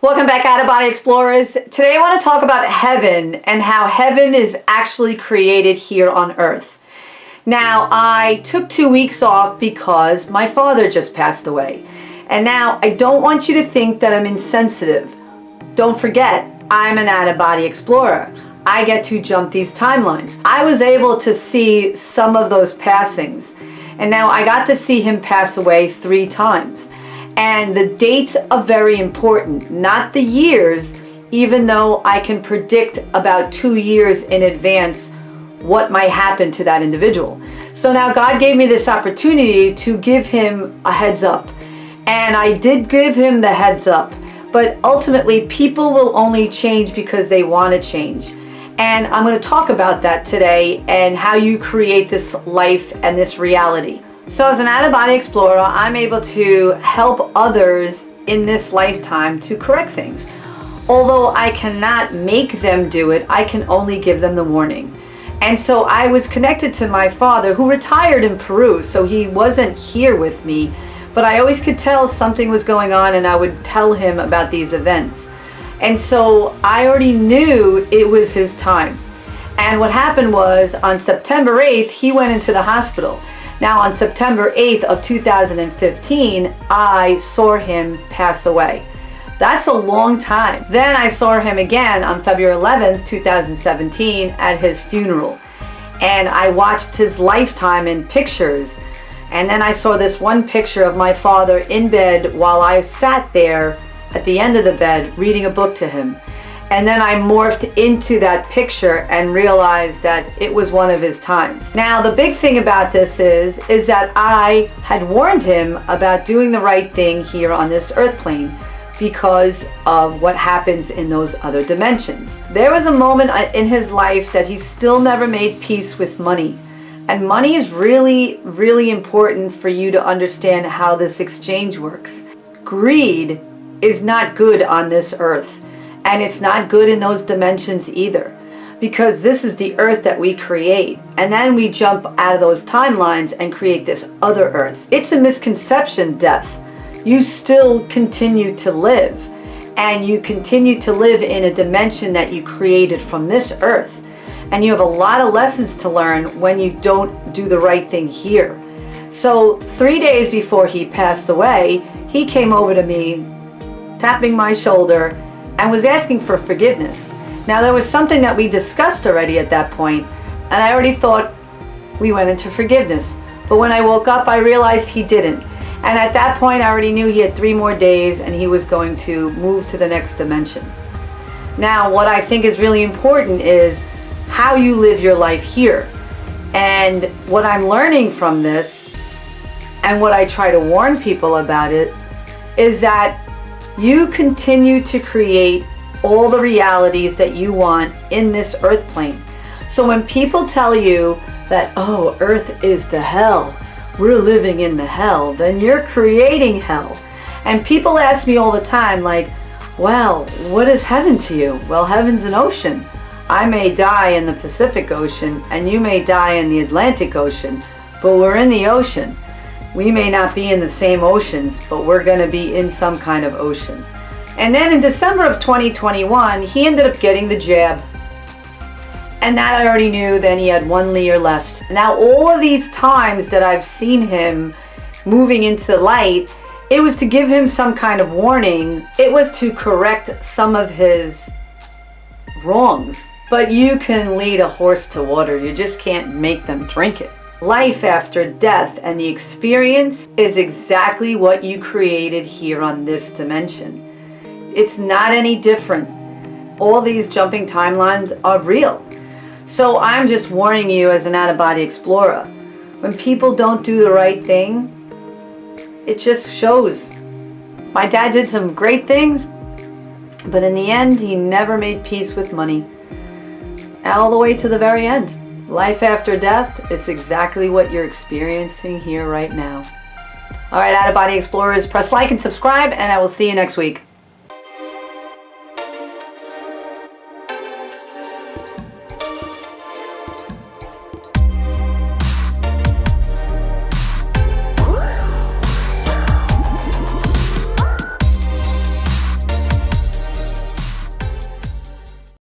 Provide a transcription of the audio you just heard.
Welcome back, Out-of-Body Explorers. Today I want to talk about heaven and how heaven is actually created here on earth. Now, I took 2 weeks off because my father just passed away. And now I don't want you to think that I'm insensitive. Don't forget, I'm an out-of-body explorer. I get to jump these timelines. I was able to see some of those passings. And now I got to see him pass away 3 times. And the dates are very important, not the years, even though I can predict about 2 years in advance what might happen to that individual. So now God gave me this opportunity to give him a heads up. And I did give him the heads up. But ultimately, people will only change because they want to change. And I'm going to talk about that today and how you create this life and this reality. So as an out-of-body explorer, I'm able to help others in this lifetime to correct things. Although I cannot make them do it, I can only give them the warning. And so I was connected to my father, who retired in Peru, so he wasn't here with me, but I always could tell something was going on and I would tell him about these events. And so I already knew it was his time. And what happened was on September 8th, he went into the hospital. Now on September 8th of 2015, I saw him pass away. That's a long time. Then I saw him again on February 11th, 2017 at his funeral. And I watched his lifetime in pictures. And then I saw this one picture of my father in bed while I sat there at the end of the bed reading a book to him. And then I morphed into that picture and realized that it was one of his times. Now, the big thing about this is that I had warned him about doing the right thing here on this earth plane because of what happens in those other dimensions. There was a moment in his life that he still never made peace with money. And money is really, really important for you to understand how this exchange works. Greed is not good on this earth. And it's not good in those dimensions either, because this is the earth that we create. And then we jump out of those timelines and create this other earth. It's a misconception, death. You still continue to live, and you continue to live in a dimension that you created from this earth. And you have a lot of lessons to learn when you don't do the right thing here. So 3 days before he passed away, he came over to me, tapping my shoulder, and was asking for forgiveness. Now, there was something that we discussed already at that point, and I already thought we went into forgiveness. But when I woke up, I realized he didn't. And at that point, I already knew he had 3 more days and he was going to move to the next dimension. Now, what I think is really important is how you live your life here. And what I'm learning from this, and what I try to warn people about it, is that you continue to create all the realities that you want in this earth plane. So when people tell you that, oh, earth is the hell, we're living in the hell, then you're creating hell. And people ask me all the time, like, well, what is heaven to you? Well, heaven's an ocean. I may die in the Pacific Ocean and you may die in the Atlantic Ocean, but we're in the ocean. We may not be in the same oceans, but we're going to be in some kind of ocean. And then in December of 2021, he ended up getting the jab. And that I already knew. Then he had 1 year left. Now, all of these times that I've seen him moving into the light, it was to give him some kind of warning. It was to correct some of his wrongs. But you can lead a horse to water. You just can't make them drink it. Life after death and the experience is exactly what you created here on this dimension. It's not any different. All these jumping timelines are real. So I'm just warning you as an out-of-body explorer. When people don't do the right thing, it just shows. My dad did some great things, but in the end, he never made peace with money. All the way to the very end. Life after death, it's exactly what you're experiencing here right now. All right, Out-of-Body Explorers, press like and subscribe, and I will see you next week.